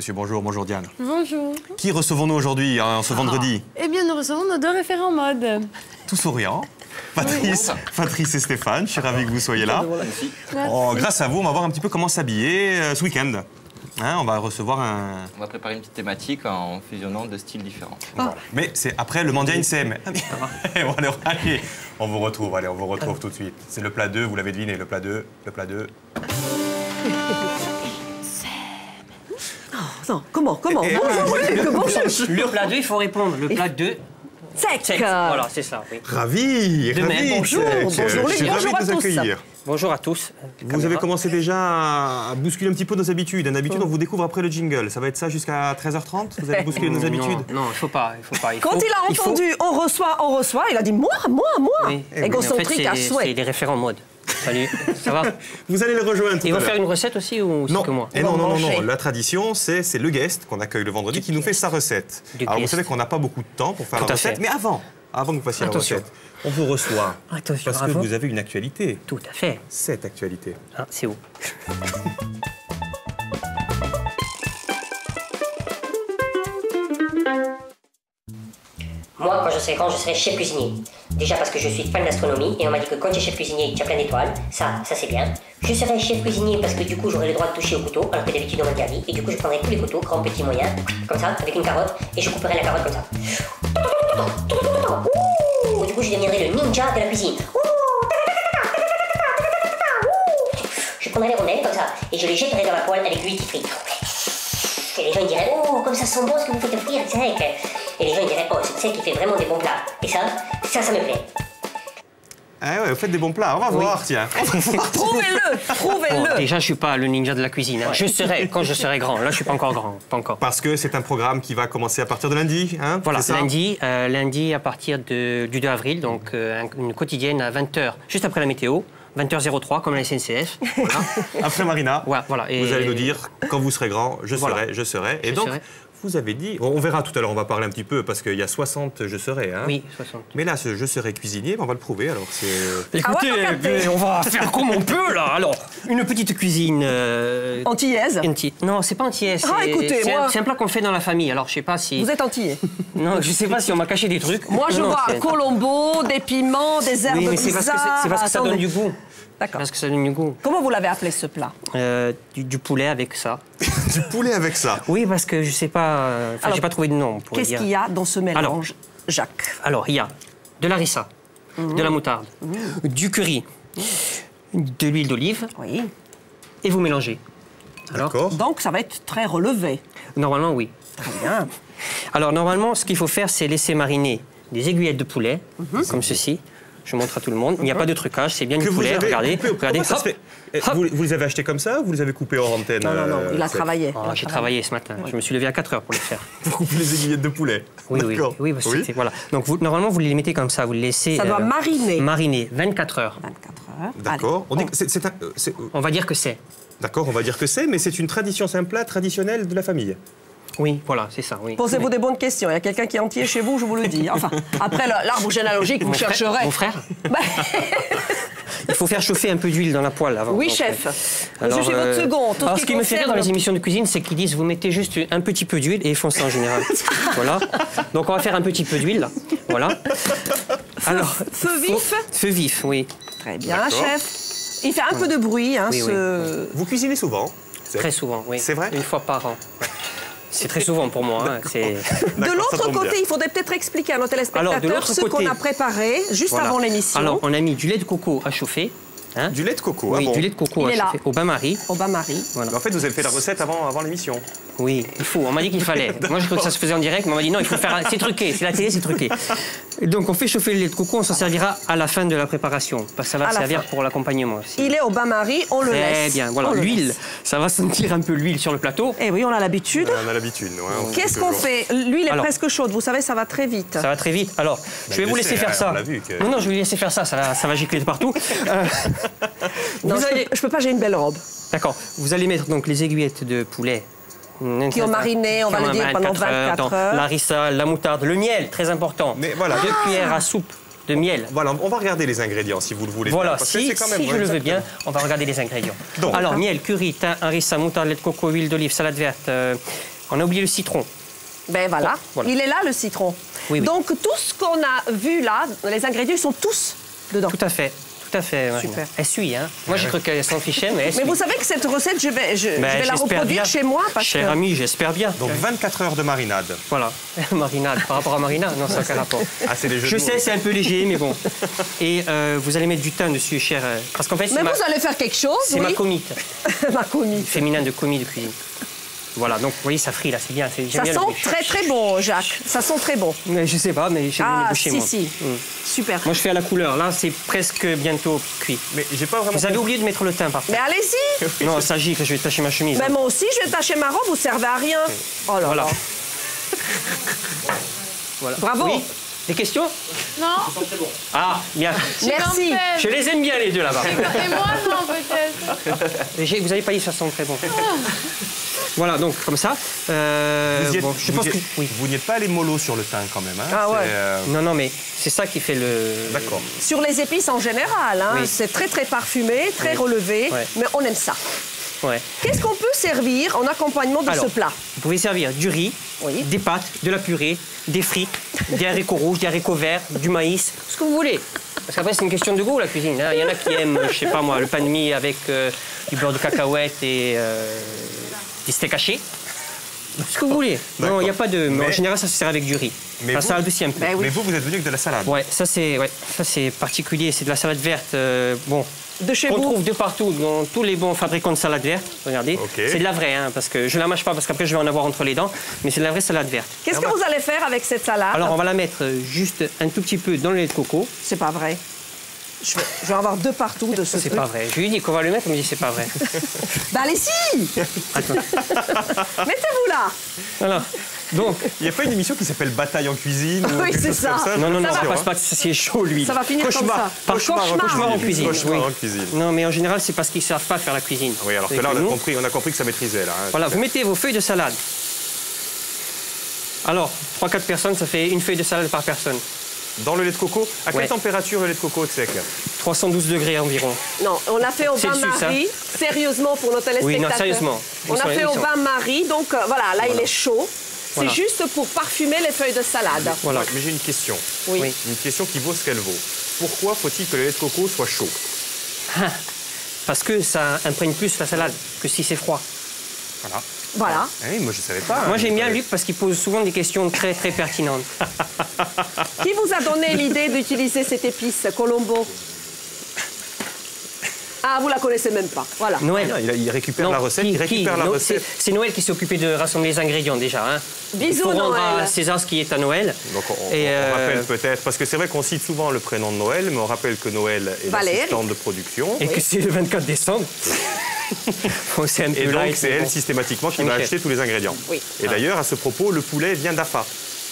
monsieur, bonjour, bonjour Diane. Bonjour. Qui recevons-nous aujourd'hui, en ce vendredi? Eh bien, nous recevons nos deux référents mode. Tous souriants. Patrice et Stéphane, je suis ravi que vous soyez là. Oh, grâce à vous, on va voir un petit peu comment s'habiller ce week-end. Hein, on va recevoir un... On va préparer une petite thématique en fusionnant deux styles différents. Voilà. Mais c'est après le Mondial ICM. Allez, on vous retrouve, allez, on vous retrouve tout de suite. C'est le plat 2, vous l'avez deviné, le plat 2, le plat 2. Non, comment Le plat 2, il faut répondre. Le plat 2, Sec. Voilà, c'est ça, oui. Ravi, De même, ravi. bonjour, Sec. bonjour, Je suis ravi bonjour de vous à tous. accueillir. Bonjour à tous. Vous avez commencé déjà à bousculer un petit peu nos habitudes. D'habitude, on vous découvre après le jingle. Ça va être ça jusqu'à 13h30? Vous allez bousculer nos habitudes? Non, il faut pas. Quand il a entendu on reçoit, il a dit moi. Oui. Égocentrique à souhait. C'est les référents mode. Salut, ça va? Vous allez le rejoindre tout Ils à vont l'heure. faire une recette aussi ou Non. c'est que moi? Et non. manger. La tradition, c'est le guest qu'on accueille le vendredi qui nous fait sa recette. Alors, vous guest. savez qu'on n'a pas beaucoup de temps pour faire Tout la à fait. recette. Mais avant que vous fassiez Attention. la recette, on vous reçoit. Attention, Parce que avant. vous avez une actualité. Tout à fait. Cette actualité. Ah, c'est où? Moi, quand je serai grand, je serai chef cuisinier. Déjà parce que je suis fan d'astronomie et on m'a dit que quand tu es chef cuisinier, tu as plein d'étoiles. Ça c'est bien. Je serai chef cuisinier parce que du coup, j'aurai le droit de toucher au couteau, alors que d'habitude, on m'interdit. Et du coup, je prendrai tous les couteaux, grands, petits, moyens, comme ça, avec une carotte, et je couperai la carotte comme ça. Ouh, du coup, je deviendrai le ninja de la cuisine. Je prendrai les rondelles comme ça, et je les jetterai dans la poêle avec l'huile qui frit. Et les gens ils diraient, oh, comme ça sent bon ce que vous faites frire, sec. Et les gens ils diraient, oh, c'est sec qui fait vraiment des bons plats. Et ça me plaît. Ah ouais, vous faites des bons plats. On va voir, tiens. Prouvez-le. Bon, déjà, je suis pas le ninja de la cuisine. Hein. Je serai quand je serai grand. Là, je suis pas encore grand. Pas encore. Parce que c'est un programme qui va commencer à partir de lundi. Hein, Voilà, c'est ça? lundi à partir du 2 avril, donc une quotidienne à 20h, juste après la météo, 20h03 comme la SNCF. Voilà. Après Marina, Ouais, voilà. Et vous allez nous dire, quand vous serez grand, je serai. Et donc, vous avez dit, on verra tout à l'heure, on va parler un petit peu, parce qu'il y a 60 je serai. Hein. Oui, 60. Mais là, ce je serai cuisinier, on va le prouver, alors c'est... Écoutez, on va faire comme on peut, là. Alors, une petite cuisine... Antillaise. Non, c'est pas antillaise. Ah, écoutez, moi... C'est un plat qu'on fait dans la famille, alors je sais pas si... Vous êtes antillais. Non, je sais pas si on m'a caché des trucs. Moi, je Non, vois c'est- colombo, des piments, des herbes Oui, mais c'est parce que ça donne du goût. D'accord. Parce que ça donne du goût. Comment vous l'avez appelé ce plat? Du poulet avec ça. Du poulet avec ça. Oui, parce que je sais pas... Alors, j'ai pas trouvé de nom pour Qu'est-ce dire. qu'il y a dans ce mélange, Jacques? Alors, il y a de la harissa, de la moutarde, du curry, de l'huile d'olive, Oui. et vous mélangez. Alors, D'accord. Donc, ça va être très relevé. normalement, oui. Très bien. Alors, normalement, ce qu'il faut faire, c'est laisser mariner des aiguillettes de poulet, comme ceci. Je montre à tout le monde. Il n'y a pas de trucage, c'est bien du Que vous poulet. avez Regardez, coupé, regardez. comment ça se Hop, fait hop. Vous les avez achetés comme ça ou vous les avez coupés hors antenne? Non, il a Seb travaillé. Ah, j'ai travaillé ce matin. Je me suis levé à 4 heures pour le faire. Vous coupez les aiguillettes de poulet? Oui, D'accord. oui, parce que c'était- voilà. Donc, normalement, vous les mettez comme ça. Vous les laissez... Ça doit mariner. Mariner 24 heures. 24 heures. D'accord. On Allez. dit que c'est On va dire que c'est. D'accord, on va dire que c'est, mais c'est une tradition, c'est un plat traditionnel de la famille. Oui, voilà, c'est ça, oui. Posez-vous des bonnes questions. Il y a quelqu'un qui est entier chez vous, je vous le dis. Enfin, après l'arbre généalogique, vous chercherez. Mon frère Bah, Il faut faire chauffer un peu d'huile dans la poêle avant. oui, Donc, chef. alors, Je suis votre second. Tout alors, ce ce qui qui me fait rire dans les concerne- émissions de cuisine, c'est qu'ils disent vous mettez juste un petit peu d'huile et ils font ça en général. Voilà. Donc on va faire un petit peu d'huile là. Voilà. Alors, feu vif. Feu vif, oui. Très bien, D'accord. chef. Il fait un peu de bruit, hein, Oui, ce... Vous cuisinez souvent? Très souvent, oui. C'est vrai? Une fois par an. C'est très souvent pour moi. Hein. C'est... De D'accord, ça l'autre tombe côté, bien. il faudrait peut-être expliquer à nos Alors, de téléspectateurs l'autre ce qu'on côté- a préparé juste Voilà. avant l'émission. Alors, on a mis du lait de coco à chauffer. Hein. Du lait de coco, Oui, ah bon? du lait de coco Il à est là. chauffer. Au bain-marie. Au bain-marie. Voilà. En fait, vous avez fait la recette avant l'émission. Oui, il faut. On m'a dit qu'il fallait. Moi, je crois que ça se faisait en direct, mais on m'a dit non, il faut faire. C'est truqué. C'est la télé, c'est truqué. Et donc, on fait chauffer le lait de coco. On s'en servira à la fin de la préparation, parce que ça va À la servir fin. pour l'accompagnement aussi. Il est au bain-marie, on le Très laisse. bien. Voilà, On le l'huile. laisse. Ça va sentir un peu l'huile sur le plateau. Eh oui, on a l'habitude. On a l'habitude. Ouais, on fait Qu'est-ce qu'on toujours. fait? L'huile est Alors- presque chaude, vous savez, ça va très vite. Ça va très vite. Alors, je vais le vous laisser dessert, faire ça. on l'a vu que- Non, je vais vous laisser faire ça. Ça va gicler de partout. Non, vous allez- je peux pas, j'ai une belle robe. D'accord. Vous allez mettre donc les aiguillettes de poulet. Qui ont mariné, on va le dire, pendant 24 heures. La harissa, la moutarde, le miel, très important. Mais voilà. 2 cuillères à soupe de miel. Voilà, on va regarder les ingrédients si vous le voulez. Voilà, bien, parce que si c'est quand même, je ouais, le veux exactement. bien, on va regarder les ingrédients. Donc. Alors, miel, curry, thym, harissa, moutarde, lait de coco, huile d'olive, salade verte, On a oublié le citron. Ben voilà. Voilà. Il est là, le citron. Oui, oui. Donc, tout ce qu'on a vu là, les ingrédients, ils sont tous dedans. Tout à fait. Tout à fait, Marina. Super. Elle suit, hein. Moi, j'ai cru qu'elle s'en fichait, mais elle suit. Mais vous savez que cette recette, je vais la j'espère reproduire bien. chez moi parce Cher que... ami, j'espère bien. Donc 24 heures de marinade. Voilà. Marinade. Par rapport à Marina, non, ça n'a aucun rapport. Ah, c'est les jeux Je de mots. sais, c'est un peu léger, mais bon. Et vous allez mettre du thym dessus, cher. Parce qu'en fait, Mais vous allez faire quelque chose, c'est oui. ma comite. Ma commis. Féminin de commis de cuisine. Voilà, donc vous voyez, ça frit là, c'est bien. J'aime Ça bien le sent bruit. très très bon, Jacques. Ça sent très bon. Mais je sais pas, mais j'ai bien Ah, bouché, si, moi. si. Super. Moi, je fais à la couleur. Là, c'est presque bientôt cuit. Mais j'ai pas vraiment... Vous avez oublié de mettre le thym, par Mais contre. allez-y. Non, ça gicle, je vais tacher ma chemise. Mais moi aussi, je vais tâcher ma robe, vous servez à rien. Oh là Voilà. là. Voilà. Bravo. Oui. Des questions? Non. Ah, bien. Merci. Je les aime bien, les deux, là-bas. Et moi, non, peut-être. Vous avez pas dit ça sent très bon. Voilà, donc comme ça. Vous y êtes- bon, je vous pense y que êtes- oui. Vous n'y êtes pas allé mollo sur le thym quand même. Hein. Ah ouais. C'est, Non, non, mais c'est ça qui fait le. D'accord. Sur les épices en général, hein, Oui. c'est très très parfumé, très relevé, Ouais. mais on aime ça. Ouais. Qu'est-ce qu'on peut servir en accompagnement de Alors, ce plat? Vous pouvez servir du riz, Oui. des pâtes, de la purée, des frites, des haricots rouges, des haricots verts, du maïs, ce que vous voulez. Parce qu'après, c'est une question de goût, la cuisine. Hein. Il y en a qui aiment, je sais pas moi, le pain de mie avec du beurre de cacahuète et des steaks hachés. Ce que vous voulez. Non, il n'y a pas de. Mais- En général, ça se sert avec du riz. Mais La vous- salade aussi un peu. Ben oui. Mais vous êtes venu avec de la salade. Ouais, ça c'est particulier. C'est de la salade verte. Bon. De chez Qu'on vous? trouve de partout, dans tous les bons fabricants de salade verte. Regardez. Ok. C'est de la vraie, hein, parce que je la mâche pas, parce qu'aaprès je vais en avoir entre les dents. Mais c'est de la vraie salade verte. Qu'est-ce que vous allez faire avec cette salade? Alors on va la mettre juste un tout petit peu dans le lait de coco. C'est pas vrai. Je vais en avoir deux partout de ce C'est truc. pas vrai. Je lui dis qu'on va le mettre, il me dit c'est pas vrai. Bah allez-y. Attends. Mettez-vous là. Voilà. Donc, Il n'y a pas une émission qui s'appelle Bataille en cuisine ou Oui, quelque c'est chose ça. comme ça? non, non, non, Ça ça va. passe pas, c'est chaud lui. Ça va finir comme Cauchemar. ça. Par cauchemar en cuisine. Cauchemar oui. en cuisine. Non, mais en général, c'est parce qu'ils savent pas faire la cuisine. Oui, alors que Et là, nous, on a compris que ça maîtrisait. Là, hein. Voilà, vous mettez vos feuilles de salade. Alors, 3-4 personnes, ça fait une feuille de salade par personne. Dans le lait de coco, à quelle Ouais. température le lait de coco sec? 312 degrés environ. Non, on a fait au C'est le sus, bain-marie. Sérieusement pour nos téléspectateurs. Oui, non, sérieusement. On Ils a sont- fait ils au sont- bain-marie, donc voilà, là il est chaud. Voilà. C'est juste pour parfumer les feuilles de salade. Voilà. Ouais, mais j'ai une question. Oui. Oui. Une question qui vaut ce qu'elle vaut. Pourquoi faut-il que le lait de coco soit chaud? Parce que ça imprègne plus la salade que si c'est froid. Voilà. Voilà. Ah oui, moi, je ne savais pas. Moi, hein. j'aime bien Luc parce qu'il pose souvent des questions très, très pertinentes. Qui vous a donné l'idée d'utiliser cette épice, Colombo? Ah, vous la connaissez même pas. Voilà. Noël. Ah, il récupère Non, la recette. Il récupère la Non, recette. c'est Noël qui s'est occupé de rassembler les ingrédients déjà. Hein. Bisous, Il faut rendre Noël. à César ce qui est à Noël. Donc on Et, rappelle peut-être, parce que c'est vrai qu'on cite souvent le prénom de Noël, mais on rappelle que Noël est Valérie. l'assistante de production. Et que c'est le 24 décembre. Bon, c'est un peu Et donc light, c'est mais elle bon. systématiquement qui va Ok. acheter tous les ingrédients. Oui. Et d'ailleurs, à ce propos, le poulet vient d'Afa.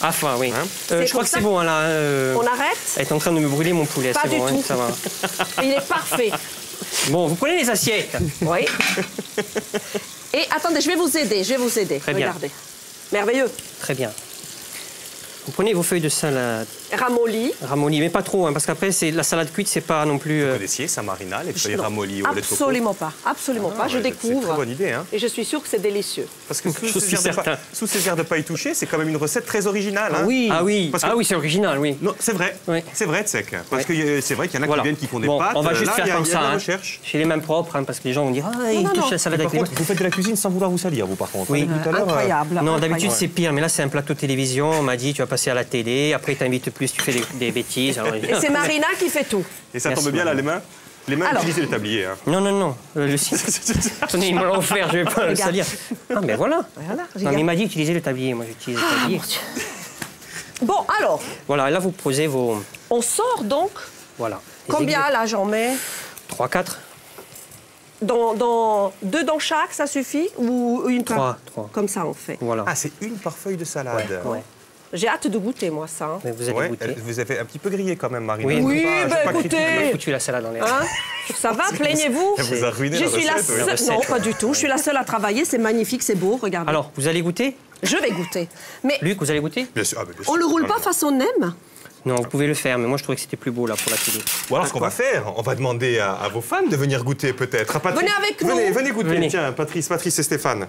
Enfin, oui. Hein Je C'est crois pour que ça c'est bon, hein, là. On arrête? Elle est en train de me brûler mon poulet, Pas c'est du bon, hein, tout. ça va. Il est parfait. Bon, vous prenez les assiettes. Oui. Et attendez, je vais vous aider, Très bien. Regardez. Merveilleux. Très bien. Vous prenez vos feuilles de salade Ramolli. ramollies, mais pas trop, hein, parce qu'après, c'est la salade cuite, c'est pas non plus... Vous connaissiez ça, Marina, les feuilles Non, ramollies au lait de coco? absolument pas. Absolument pas. Je ouais, c'est une découvre. très bonne idée, hein. Et je suis sûre que c'est délicieux. Parce que Je suis certain. sous ces airs de pas y toucher, c'est quand même une recette très originale. Hein. Oui. Ah oui, Parce que- ah oui, c'est original, oui. Non, c'est vrai. Oui. C'est vrai, Tsek. Parce Ouais. que c'est vrai qu'il y en a Voilà. qui viennent, qui font des Bon, pâtes. on va juste Là, faire il y a comme de ça, la hein. recherche. J'ai les mains propres, hein, parce que les gens vont dire « Ah, il non, touche non. la salade Par avec les mains contre, vous faites de la cuisine sans vouloir vous salir, vous, par contre. Oui. Tout à l'heure, Incroyable. Non, incroyable. d'habitude c'est pire, mais là c'est un plateau de télévision. On m'a dit tu vas passer à la télé, après t'invites plus, tu fais des bêtises. Alors, Et c'est Marina qui fait tout. Et ça Merci, tombe bien, là, madame. les mains Alors. utilisées le tablier. Hein. Non, non, non, le site. Attendez, ils me l'ont offert, je vais pas le Regarde. salir. Ah, mais voilà. Voilà, Non, mais il regarde. m'a dit d'utiliser le tablier, moi j'utilise le tablier. Bon, alors, Voilà, et là vous posez vos. on sort donc. Voilà. les Combien aiguilles. là j'en mets? 3, 4, Dans deux dans chaque, ça suffit? Ou une par- 3. Comme ça, on fait. Voilà. Ah, c'est une par feuille de salade. Ouais. J'ai hâte de goûter, moi, ça. hein. Mais vous allez Ouais, goûter. vous avez un petit peu grillé quand même, Marina. Oui. Je Oui, vais pas- je vais bah, pas écoutez. critiquer. On a foutu la salade en l'air. Hein? Ça va, plaignez-vous? Elle vous a ruiné Je la suis la recette, oui. seule. recette, Non, ouais. pas du tout. Je suis la seule à travailler. C'est magnifique, c'est beau. Regardez. Alors, vous allez goûter Je vais goûter. Mais Luc, vous allez goûter Bien sûr. Ah, bah, bien sûr. on le roule pas Ah, façon nem? Non, vous pouvez le faire, mais moi je trouvais que c'était plus beau là pour la télé. Ou alors, ce qu'on va faire, on va demander à vos femmes de venir goûter peut-être. À Patrice. Venez avec nous. Venez goûter. Venez. Tiens, Patrice et Stéphane.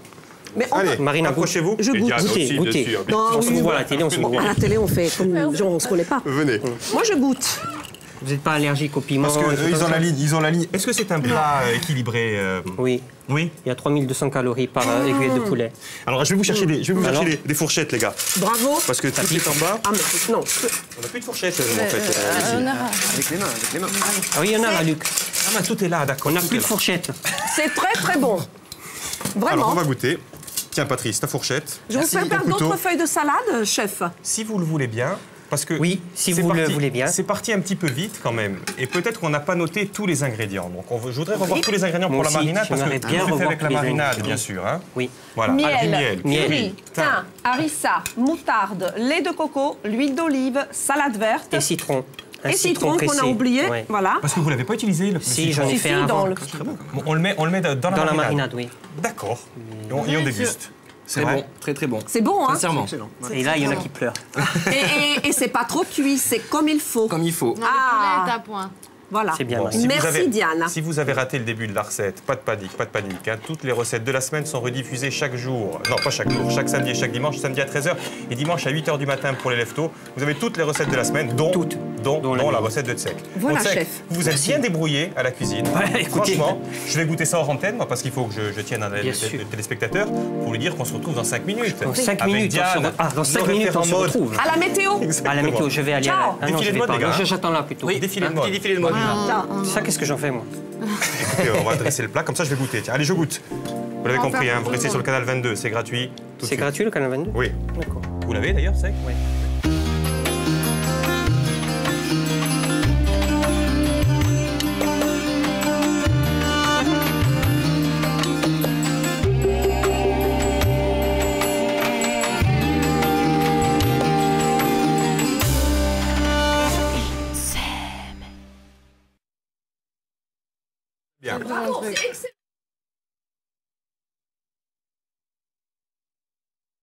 Mais on Allez, Marina, approchez-vous. Je Et goûte. Diane Goûtez, aussi, goûtez. bien sûr. Non, On se oui, voit à la télé, on se voit. À la télé, on fait comme genre, on se connaît pas. Venez. Moi, je goûte. Vous n'êtes pas allergique au piment? Parce que et tout ils comme ont ça la ligne, ils ont la ligne. Est-ce que c'est un plat équilibré Oui. Oui. Il y a 3200 calories par aiguillette de poulet. Alors je vais vous chercher des fourchettes, les gars. Bravo. Parce que tout est en bas. Ah, mais non. On n'a plus de fourchettes, en fait. ici. Avec les mains, avec les mains. Ah oui, il y en a là, Luc. Ah, mais tout est là, d'accord. On n'a tout plus est de là. fourchette. C'est très, très bon. Alors Vraiment. on va goûter. Tiens, Patrice, ta fourchette. Je vous Merci, fais ton faire couteau. d'autres feuilles de salade, chef. Si vous le voulez bien. Parce que Oui, si c'est vous le parti- voulez bien. C'est parti un petit peu vite quand même. Et peut-être qu'on n'a pas noté tous les ingrédients. Donc je voudrais revoir tous les ingrédients Moi pour la aussi, marinade. Parce que j'aimerais tout bien est fait revoir avec la tous les marinade, ingrédients. bien sûr. Hein. Oui. Voilà. Miel, Ah, du miel. Miel. riz, Thym. thym, harissa, moutarde, lait de coco, l'huile d'olive, salade verte Et citron. Un Et citron qu'on pressé. a oublié. Ouais. Voilà. Parce que vous ne l'avez pas utilisé, le Si, citron. j'en ai Si, fait si, un dans avant. le- Bon, on le met dans la Dans la marinade. marinade, oui. D'accord. Et on déguste. C'est Très vrai. bon, très très bon. C'est bon, hein. Sincèrement. Et là, il y en a qui pleurent. Et c'est pas trop cuit, c'est comme il faut. Comme il faut. Non, le Ah. poulet est à point. Voilà. C'est bien, Bon, Marie. si Merci, vous avez, Diane. Si vous avez raté le début de la recette, pas de panique. Hein. Toutes les recettes de la semaine sont rediffusées chaque jour. Non, pas chaque jour, chaque samedi et chaque dimanche. Samedi à 13h et dimanche à 8h du matin pour les leftos. Vous avez toutes les recettes de la semaine, dont la recette de Tsek. Voilà, Donc, Tsek, chef. vous vous êtes bien débrouillé à la cuisine. Ouais, écoutez. Franchement, je vais goûter ça hors antenne, moi, parce qu'il faut que je tienne un Bien sûr. téléspectateur pour lui dire qu'on se retrouve dans 5 minutes. Dans 5 Avec minutes, Diane, dans 5 nos minutes, on référents se mode. retrouve. À la météo. À la météo, je vais aller Ciao. à la... Ah non, Défilé je de vais mode, pas. les gars, Non, hein. j'attends là plutôt. Oui, défilé de Un mode. petit défilé de mode. C'est ça, qu'est-ce que j'en fais, moi? Écoutez, on va dresser le plat, comme ça je vais goûter. Tiens, allez, je goûte. Vous l'avez compris, hein, vous restez sur le canal 22, c'est gratuit. tout de C'est suite. gratuit, le canal 22? Oui. D'accord. Vous l'avez d'ailleurs, c'est Oui. Bien. Bravo, c'est excellent.